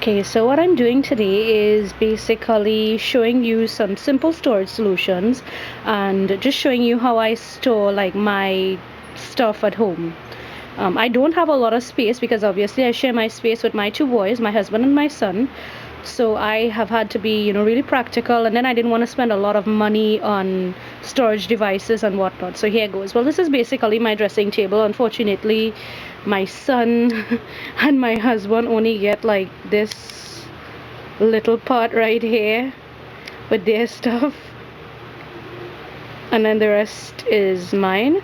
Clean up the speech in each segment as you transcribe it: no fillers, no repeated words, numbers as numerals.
Okay, so what I'm doing today is basically showing you some simple storage solutions and just showing you how I store like my stuff at home. I don't have a lot of space because obviously I share my space with my two boys, my husband and my son. So I have had to be, really practical, and then I didn't want to spend a lot of money on storage devices and whatnot. So here goes. Well, this is basically my dressing table. Unfortunately, my son and my husband only get like this little part right here with their stuff, and then the rest is mine.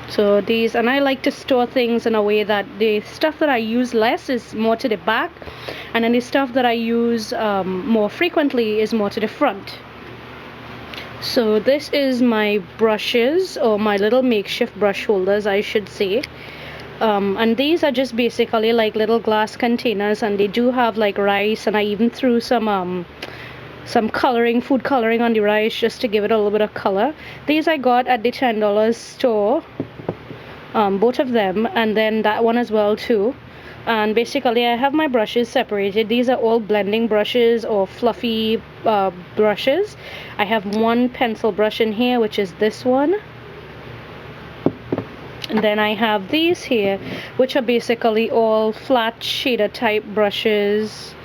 So these, and I like to store things in a way that the stuff that I use less is more to the back, and then the stuff that I use more frequently is more to the front. So this is my brushes, or my little makeshift brush holders I should say. And these are just basically like little glass containers, and they do have like rice, and I even threw some coloring, food coloring on the rice just to give it a little bit of color. These I got at the $10 store, both of them, and then that one as well too. And basically I have my brushes separated. These are all blending brushes or fluffy brushes. I have one pencil brush in here, which is this one. And then I have these here, which are basically all flat shader type brushes.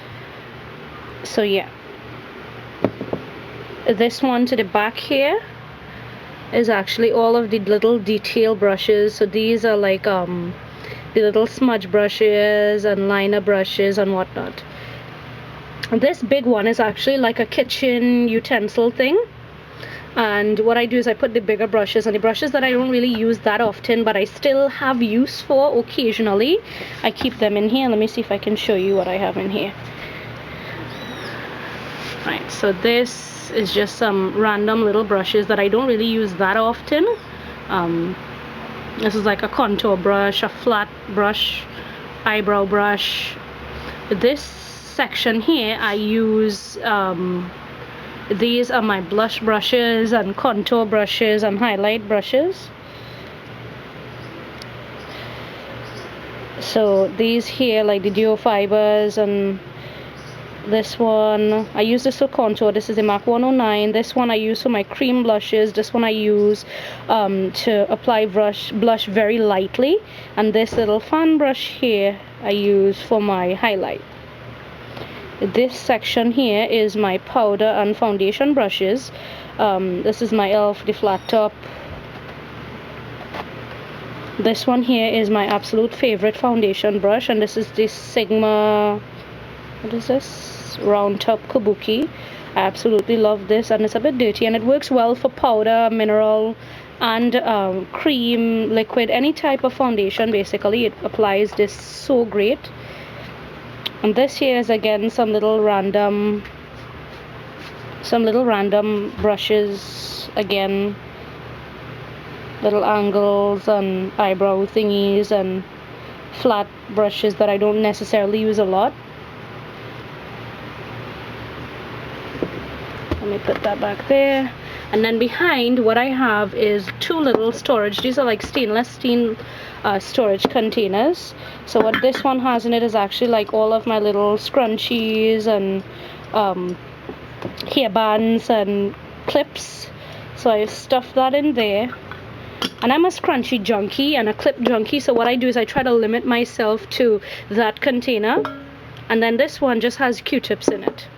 So yeah, this one to the back here is actually all of the little detail brushes. So these are like the little smudge brushes and liner brushes and whatnot. This big one is actually like a kitchen utensil thing, and what I do is I put the bigger brushes, and the brushes that I don't really use that often but I still have use for occasionally, I keep them in here. Let me see if I can show you what I have in here. Right, so this is just some random little brushes that I don't really use that often. This is like a contour brush, a flat brush, eyebrow brush. This section here I use, these are my blush brushes and contour brushes and highlight brushes. So these here, like the duo fibers, and this one I use this for contour. This is the MAC 109. This one I use for my cream blushes. This one I use to apply blush very lightly, and this little fan brush here I use for my highlight. This section here is my powder and foundation brushes. This is my e.l.f. the flat top. This one here is my absolute favorite foundation brush, and this is the Sigma, what is this, round top kabuki. I absolutely love this, and it's a bit dirty, and it works well for powder, mineral, and cream, liquid, any type of foundation. Basically it applies this so great. And this here is again some little random brushes, again little angles and eyebrow thingies and flat brushes that I don't necessarily use a lot. Let me put that back there. And then behind, what I have is two little storage, these are like stainless steel storage containers. So what this one has in it is actually like all of my little scrunchies and hair bands and clips. So I stuff that in there. And I'm a scrunchie junkie and a clip junkie, so what I do is I try to limit myself to that container. And then this one just has Q-tips in it.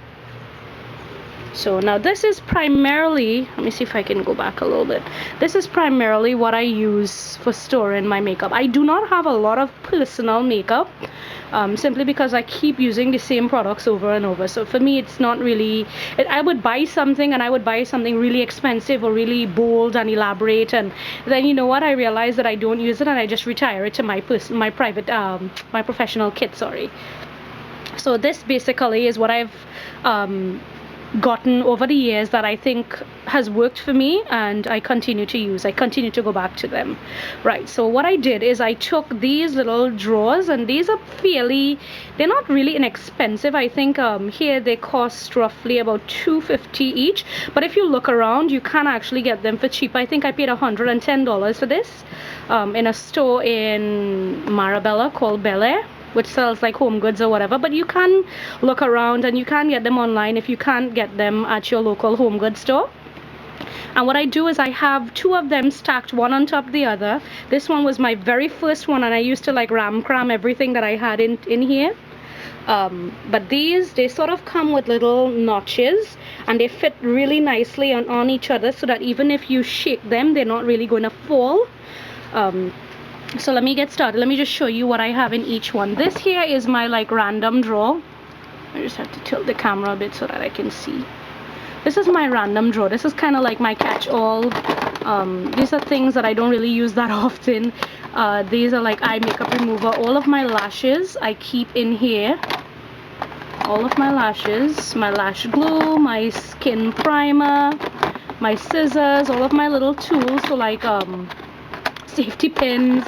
So now this is primarily, let me see if I can go back a little bit. This is primarily what I use for storing my makeup. I do not have a lot of personal makeup, simply because I keep using the same products over and over. So for me, it's not really, I would buy something, and I would buy something really expensive or really bold and elaborate, and then you know what, I realize that I don't use it and I just retire it to my professional kit, sorry. So this basically is what I've gotten over the years that I think has worked for me, and I continue to use. I continue to go back to them. Right, so what I did is I took these little drawers, and these are they're not really inexpensive. I think here they cost roughly about $2.50 each, but if you look around you can actually get them for cheap. I think I paid $110 for this in a store in Marabella called Bel Air. which sells like home goods or whatever, but you can look around and you can get them online if you can't get them at your local home goods store. And what I do is I have two of them stacked one on top of the other. This one was my very first one, and I used to like cram everything that I had in here. But these, they sort of come with little notches, and they fit really nicely on each other, so that even if you shake them, they're not really going to fall. So let me get started. Let me just show you what I have in each one. This here is my like random drawer. I just have to tilt the camera a bit so that I can see. This is my random drawer. This is kind of like my catch-all. These are things that I don't really use that often. These are like eye makeup remover. All of my lashes I keep in here. All of my lashes, my lash glue, my skin primer, my scissors, all of my little tools. So like safety pins,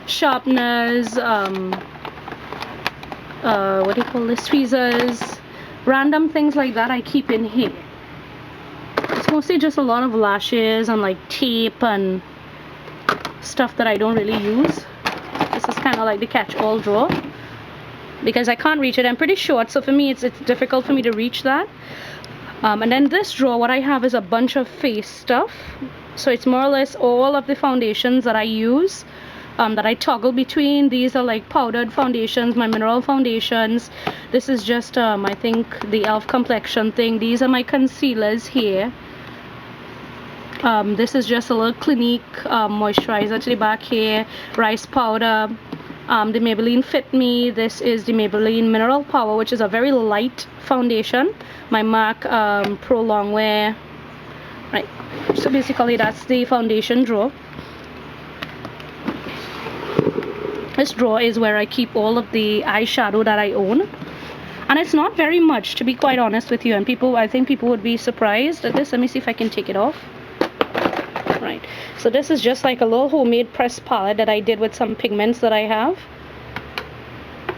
sharpeners, what do you call this, tweezers, random things like that I keep in here. It's mostly just a lot of lashes and like tape and stuff that I don't really use. This is kind of like the catch-all drawer because I can't reach it. I'm pretty short, so for me it's difficult for me to reach that. And then this drawer, what I have is a bunch of face stuff. So it's more or less all of the foundations that I use, that I toggle between. These are like powdered foundations, my mineral foundations. This is just I think the e.l.f. complexion thing. These are my concealers here. This is just a little Clinique moisturizer to the back here. Rice powder, the Maybelline Fit Me. This is the Maybelline Mineral Power, which is a very light foundation. My MAC Pro Longwear. Right, so basically that's the foundation drawer. This drawer is where I keep all of the eyeshadow that I own, and it's not very much, to be quite honest with you, and I think people would be surprised at this. Let me see if I can take it off. Right, so this is just like a little homemade pressed palette that I did with some pigments that I have.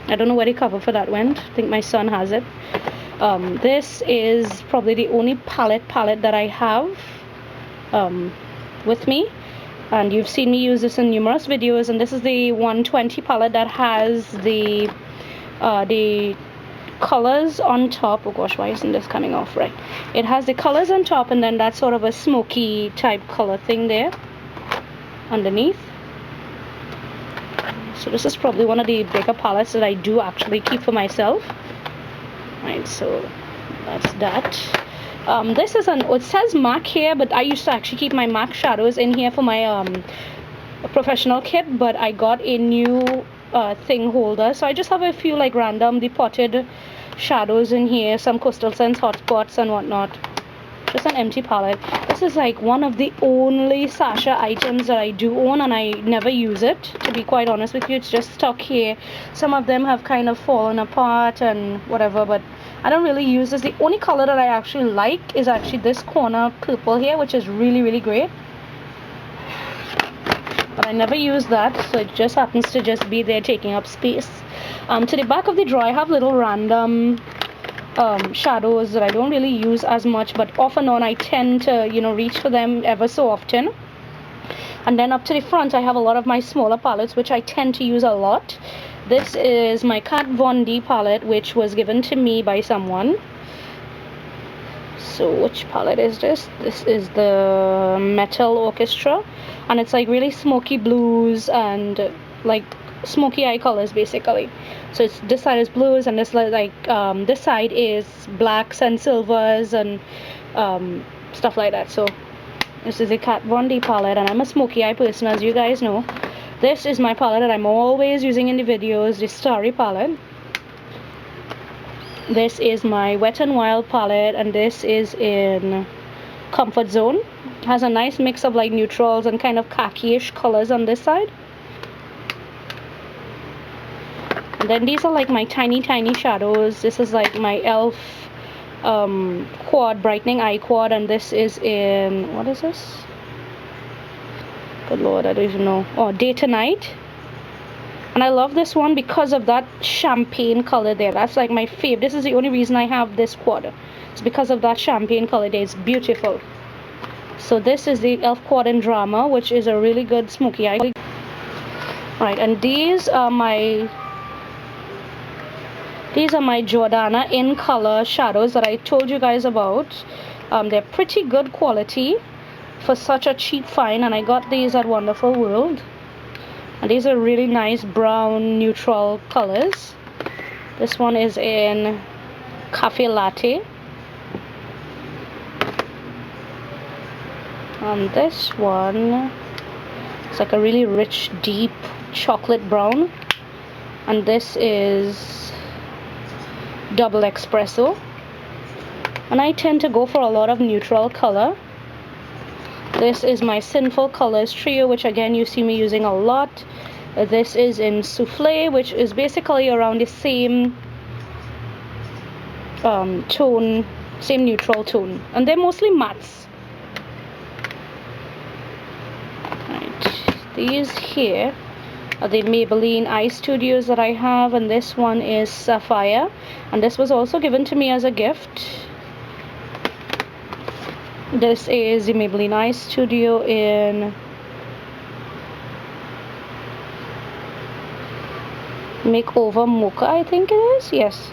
I don't know where the cover for that went. I think my son has it. This is probably the only palette that I have with me, and you've seen me use this in numerous videos. And this is the 120 palette that has the colors on top. Oh gosh, why isn't this coming off? Right, it has the colors on top, and then that's sort of a smoky type color thing there underneath. So this is probably one of the bigger palettes that I do actually keep for myself. Right, so that's that. This is it says MAC here, but I used to actually keep my MAC shadows in here for my professional kit, but I got a new thing holder, so I just have a few like random potted shadows in here, some Coastal Scents hotspots and whatnot. Just an empty palette. This is like one of the only Sasha items that I do own, and I never use it, to be quite honest with you. It's just stuck here. Some of them have kind of fallen apart and whatever, but I don't really use this. The only color that I actually like is actually this corner purple here, which is really great, but I never use that, so it just happens to just be there taking up space. To the back of the drawer I have little random shadows that I don't really use as much, but off and on I tend to, you know, reach for them ever so often. And then up to the front I have a lot of my smaller palettes, which I tend to use a lot. This is my Kat Von D palette, which was given to me by someone. So which palette is this? This is the Metal Orchestra, and it's like really smoky blues and like smoky eye colors basically. So it's, this side is blues, and this this side is blacks and silvers and stuff like that. So this is a Kat Von D palette, and I'm a smoky eye person, as you guys know. This is my palette that I'm always using in the videos, the Starry palette. This is my Wet n Wild palette, and this is in Comfort Zone. It has a nice mix of like neutrals and kind of khaki-ish colors on this side. And then these are like my tiny shadows. This is like my e.l.f. quad, brightening eye quad, and this is in, what is this? Good lord, I don't even know. Oh, Day to Night. And I love this one because of that champagne color there. That's like my fave. This is the only reason I have this quad. It's because of that champagne color there. It's beautiful. So this is the e.l.f. quad in Drama, which is a really good smoky eye. Right, and these are my These are my Jordana in color shadows that I told you guys about. They're pretty good quality for such a cheap find, and I got these at Wonderful World. And these are really nice brown neutral colors. This one is in Cafe Latte. And this one is like a really rich, deep chocolate brown. And this is double espresso. And I tend to go for a lot of neutral color. This is my Sinful Colors trio, which again you see me using a lot. This is in Souffle, which is basically around the same tone, same neutral tone, and they're mostly mattes. Right. These here are the Maybelline Eye Studios that I have, and this one is Sapphire, and this was also given to me as a gift. This is the Maybelline Eye Studio in Makeover Mocha, I think it is. Yes.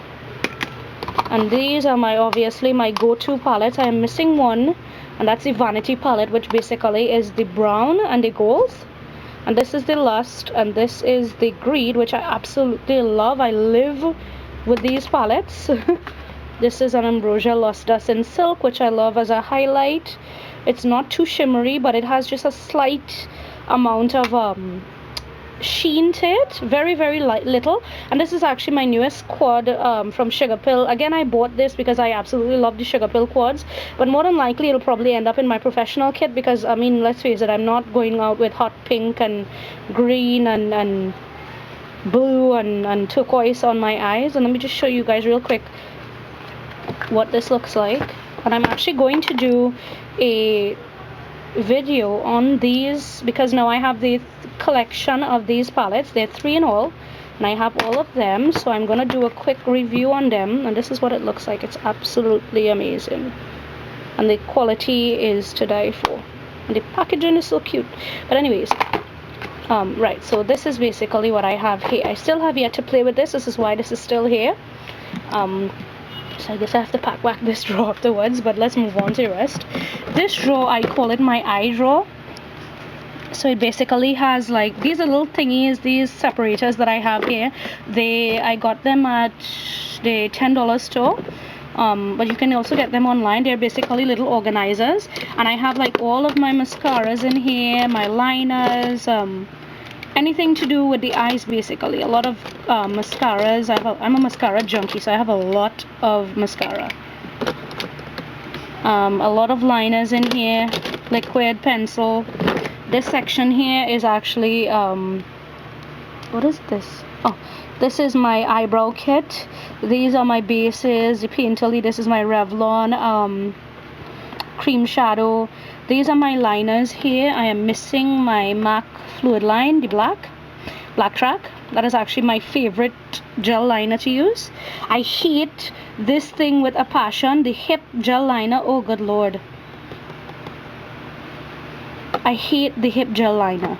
And these are obviously my go-to palettes. I am missing one, and that's the Vanity palette, which basically is the brown and the gold. And this is the Lust, and this is the Greed, which I absolutely love. I live with these palettes. This is an Ambrosia Lost Dust in Silk, which I love as a highlight. It's not too shimmery, but it has just a slight amount of sheen to it, very light, little. And this is actually my newest quad from Sugar Pill. Again, I bought this because I absolutely love the Sugar Pill quads, but more than likely it'll probably end up in my professional kit, because I mean, let's face it, I'm not going out with hot pink and green and blue and turquoise on my eyes. And let me just show you guys real quick what this looks like. And I'm actually going to do a video on these, because now I have the collection of these palettes. They're 3 in all, and I have all of them, so I'm gonna do a quick review on them. And this is what it looks like. It's absolutely amazing, and the quality is to die for, and the packaging is so cute. But anyways, right, so this is basically what I have here. I still have yet to play with this. This is why this is still here. So I guess I have to pack back this drawer afterwards, but let's move on to the rest. This drawer, I call it my eye drawer. So it basically has like these are little thingies, these separators that I have here. I got them at the $10 store. But you can also get them online. They're basically little organizers, and I have like all of my mascaras in here, my liners, anything to do with the eyes, basically. A lot of mascaras. I'm a mascara junkie, so I have a lot of mascara. A lot of liners in here, liquid, pencil. This section here is actually what is this? Oh, this is my eyebrow kit. These are my bases, the Painterly. This is my Revlon cream shadow. These are my liners here. I am missing my MAC fluid line, the black track. That is actually my favorite gel liner to use. I hate this thing with a passion, the hip gel liner. Oh good lord, I hate the hip gel liner,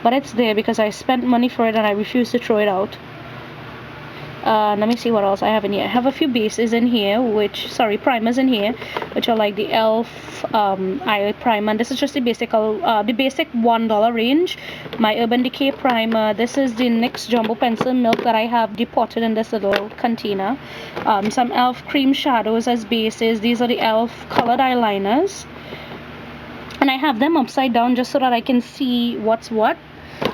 but it's there because I spent money for it and I refuse to throw it out. Let me see what else I have in here. I have a few bases in here, primers in here, which are like the e.l.f. eye primer. And this is just the basic $1 range. My Urban Decay primer. This is the NYX Jumbo Pencil Milk that I have depotted in this little container. Some e.l.f. cream shadows as bases. These are the e.l.f. colored eyeliners, and I have them upside down just so that I can see what's what.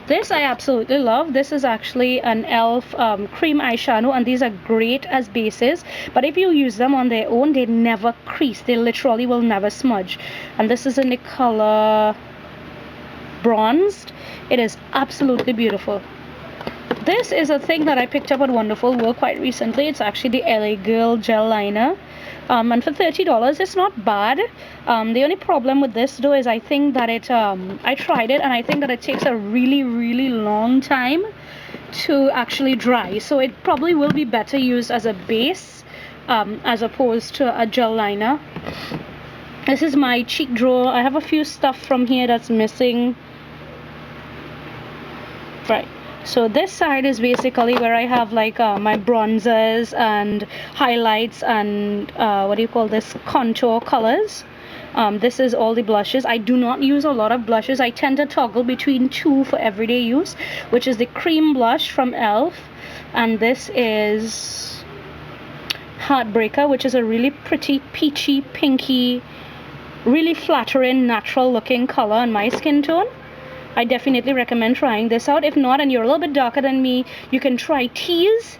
This I absolutely love. This is actually an e.l.f. Cream eyeshadow, and these are great as bases, but if you use them on their own, they never crease. They literally will never smudge. And this is in the color Bronzed. It is absolutely beautiful. This is a thing that I picked up at Wonderful World quite recently. It's actually the LA Girl gel liner. And for $30, it's not bad. The only problem with this though is I think that I tried it and I think that it takes a really long time to actually dry. So it probably will be better used as a base as opposed to a gel liner. This is my cheek drawer. I have a few stuff from here that's missing. Right. So this side is basically where I have like my bronzers and highlights and what do you call this, contour colors. This is all the blushes. I do not use a lot of blushes. I tend to toggle between two for everyday use, which is the cream blush from e.l.f. and this is Heartbreaker, which is a really pretty peachy, pinky, really flattering, natural looking color on my skin tone. I definitely recommend trying this out. If not, and you're a little bit darker than me, you can try Tease.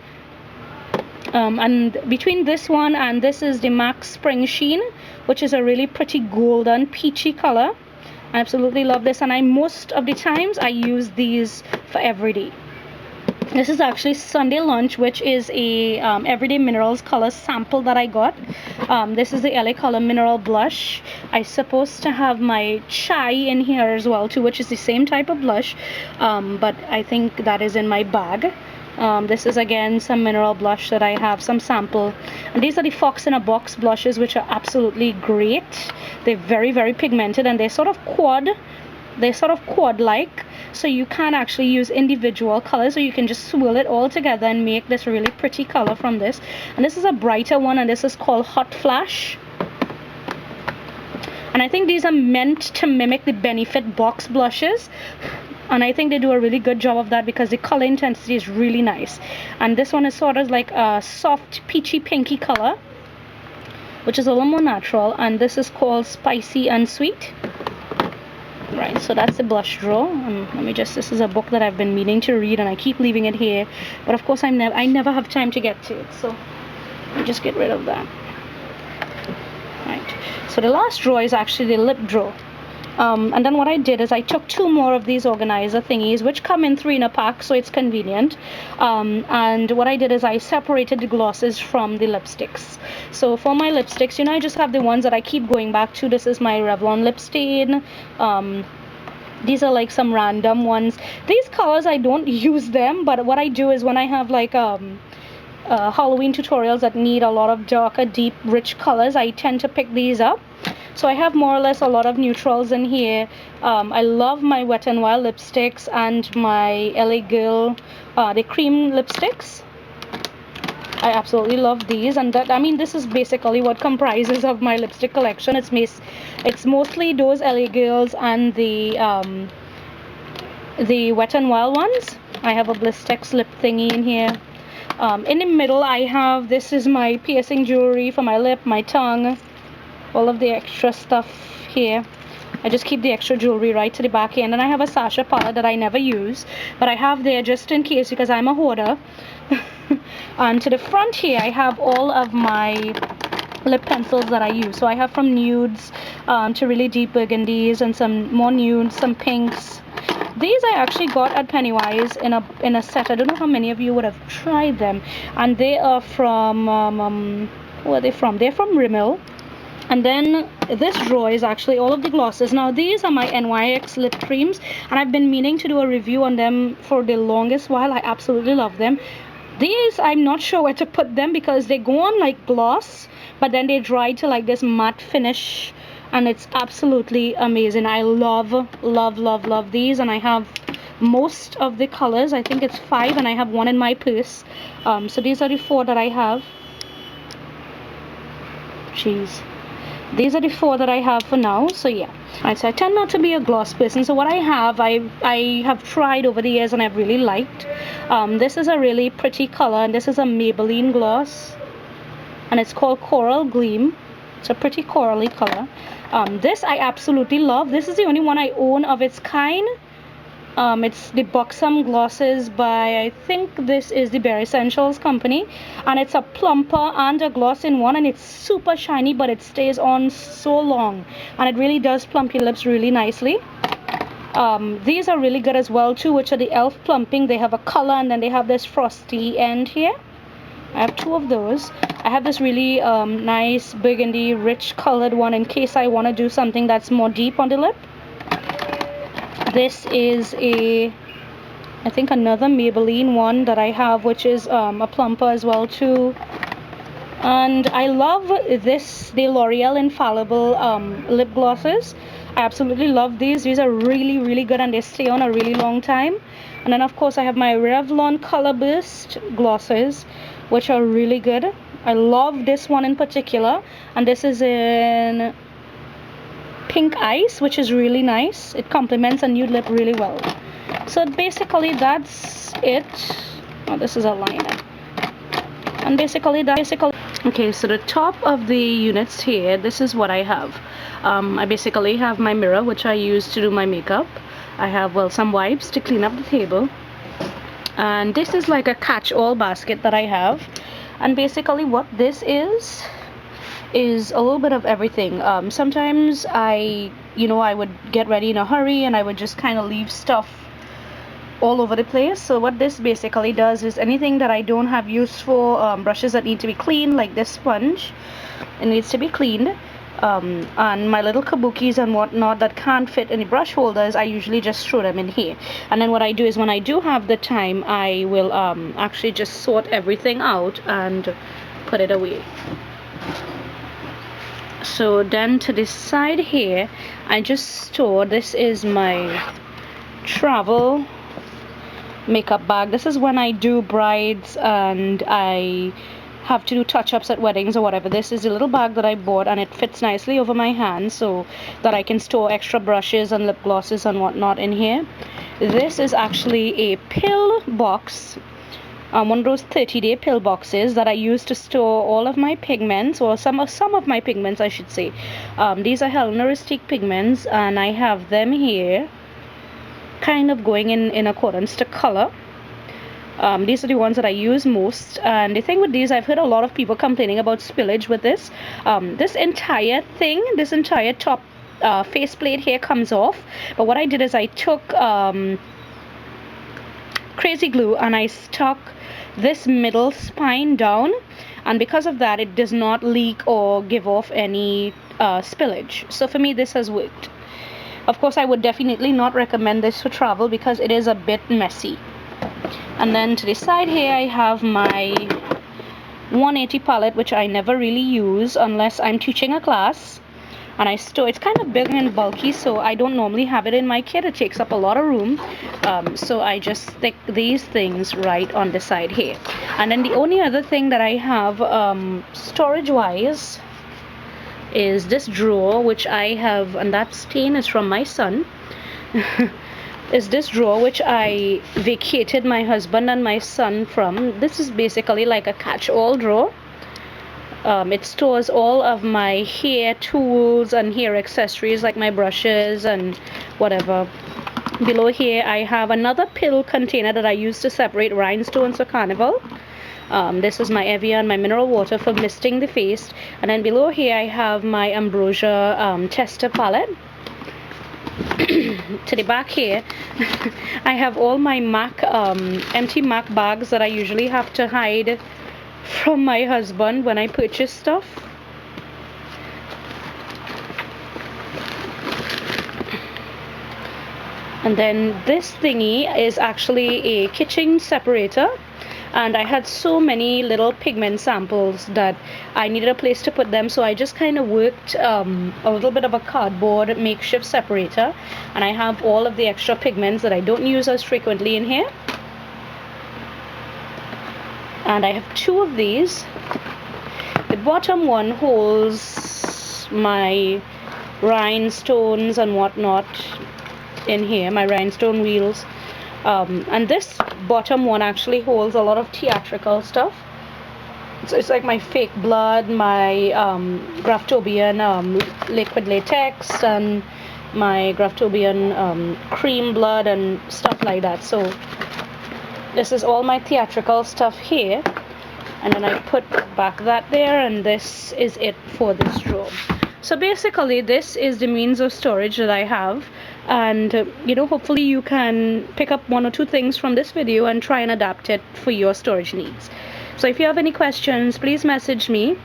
And between this one and this is the MAC Spring Sheen, which is a really pretty golden peachy color. I absolutely love this, and most of the times I use these for everyday. This is actually Sunday Lunch, which is a Everyday Minerals color sample that I got. This is the LA Color Mineral Blush. I'm supposed to have my Chai in here as well too, which is the same type of blush, but I think that is in my bag. This is again some mineral blush that I have, some sample. And these are the Fox in a Box blushes, which are absolutely great. They're very, very pigmented, and they're sort of quad-like, so you can actually use individual colors, or you can just swirl it all together and make this really pretty color from this. And this is a brighter one, and this is called Hot Flash. And I think these are meant to mimic the Benefit box blushes, and I think they do a really good job of that because the color intensity is really nice. And this one is sort of like a soft peachy pinky color, which is a little more natural, and this is called Spicy and Sweet. Right, so that's the blush drawer. Let me just, this is a book that I've been meaning to read and I keep leaving it here, but of course I never have time to get to it, so let me just get rid of that. Right, so the last drawer is actually the lip drawer. And then what I did is I took two more of these organizer thingies, which come in 3 in a pack, so it's convenient. And what I did is I separated the glosses from the lipsticks. So for my lipsticks, I just have the ones that I keep going back to. This is my Revlon lip stain. These are like some random ones. These colors, I don't use them, but what I do is when I have like Halloween tutorials that need a lot of darker, deep, rich colors, I tend to pick these up. So I have more or less a lot of neutrals in here. I love my Wet n Wild lipsticks and my LA Girl, the cream lipsticks. I absolutely love these, and that, I mean, this is basically what comprises of my lipstick collection. It's mostly those LA Girls and the Wet n Wild ones. I have a Blistex lip thingy in here. In the middle I have, this is my piercing jewelry for my lip, my tongue, all of the extra stuff here. I just keep the extra jewelry right to the back end, and I have a Sasha palette that I never use, but I have there just in case because I'm a hoarder. And to the front here I have all of my lip pencils that I use. So I have from nudes to really deep burgundies, and some more nudes, some pinks. These I actually got at Pennywise in a set. I don't know how many of you would have tried them, and they are from where are they from? They're from Rimmel. And then this drawer is actually all of the glosses. Now these are my NYX lip creams, and I've been meaning to do a review on them for the longest while. I absolutely love them. These, I'm not sure where to put them because they go on like gloss, but then they dry to like this matte finish, and it's absolutely amazing. I love, love, love, love these, and I have most of the colors. I think it's 5, and I have 1 in my purse. So these are the 4 that I have. Jeez. These are the 4 that I have for now, so yeah. Alright, so I tend not to be a gloss person, so what I have tried over the years and I've really liked. This is a really pretty color, and this is a Maybelline gloss, and it's called Coral Gleam. It's a pretty corally color. This I absolutely love. This is the only one I own of its kind. It's the Buxom Glosses by, I think this is the Bare Essentials company, and it's a plumper and a gloss in one, and it's super shiny, but it stays on so long, and it really does plump your lips really nicely. These are really good as well too, which are the e.l.f. plumping. They have a color, and then they have this frosty end here. I have 2 of those. I have this really nice burgundy rich colored one in case I want to do something that's more deep on the lip. This is I think another Maybelline one that I have, which is a plumper as well too. And I love the L'Oreal Infallible lip glosses. I absolutely love these. These are really good, and they stay on a really long time. And then of course I have my Revlon Color Burst glosses, which are really good. I love this one in particular, and this is in Pink Ice, which is really nice. It complements a nude lip really well. So basically that's it. Oh, this is a liner. And basically okay, so the top of the units here, this is what I have. I basically have my mirror, which I use to do my makeup. I have, well, some wipes to clean up the table, and this is like a catch-all basket that I have. And basically what this is a little bit of everything. Sometimes I would get ready in a hurry, and I would just kind of leave stuff all over the place. So what this basically does is anything that I don't have use for, brushes that need to be cleaned, like this sponge, it needs to be cleaned, and my little kabukis and whatnot that can't fit in the brush holders, I usually just throw them in here. And then what I do is, when I do have the time, I will actually just sort everything out and put it away. So then to this side here, I just store, this is my travel makeup bag. This is when I do brides and I have to do touch-ups at weddings or whatever. This is a little bag that I bought, and it fits nicely over my hand so that I can store extra brushes and lip glosses and whatnot in here. This is actually a pill box, one of those 30-day pill boxes that I use to store all of my pigments, or some of my pigments I should say. These are hellenistic pigments, and I have them here kind of going in accordance to color. These are the ones that I use most, and the thing with these, I've heard a lot of people complaining about spillage with this. This entire thing, this entire top faceplate here comes off, but what I did is I took crazy glue and I stuck this middle spine down, and because of that it does not leak or give off any spillage. So for me this has worked. Of course I would definitely not recommend this for travel because it is a bit messy. And then to the side here I have my 180 palette, which I never really use unless I'm teaching a class, and I store, it's kind of big and bulky, so I don't normally have it in my kit. It takes up a lot of room, so I just stick these things right on the side here. And then the only other thing that I have storage wise is this drawer, which I have, and that stain is from my son. Is this drawer which I vacated my husband and my son from. This is basically like a catch-all drawer. It stores all of my hair tools and hair accessories like my brushes and whatever. Below here I have another pill container that I use to separate rhinestones for carnival. This is my Evian, my mineral water for misting the face. And then below here I have my Ambrosia tester palette. To the back here I have all my MAC empty MAC bags that I usually have to hide from my husband when I purchase stuff. And then this thingy is actually a kitchen separator, and I had so many little pigment samples that I needed a place to put them, so I just kind of worked a little bit of a cardboard makeshift separator, and I have all of the extra pigments that I don't use as frequently in here. And I have two of these. The bottom one holds my rhinestones and whatnot in here, my rhinestone wheels. And this bottom one actually holds a lot of theatrical stuff. So it's like my fake blood, my Graftobian liquid latex, and my Graftobian cream blood and stuff like that. So this is all my theatrical stuff here, and then I put back that there, and this is it for this drawer. So basically this is the means of storage that I have, and hopefully you can pick up one or two things from this video and try and adapt it for your storage needs. So if you have any questions, please message me.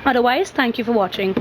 Otherwise, thank you for watching.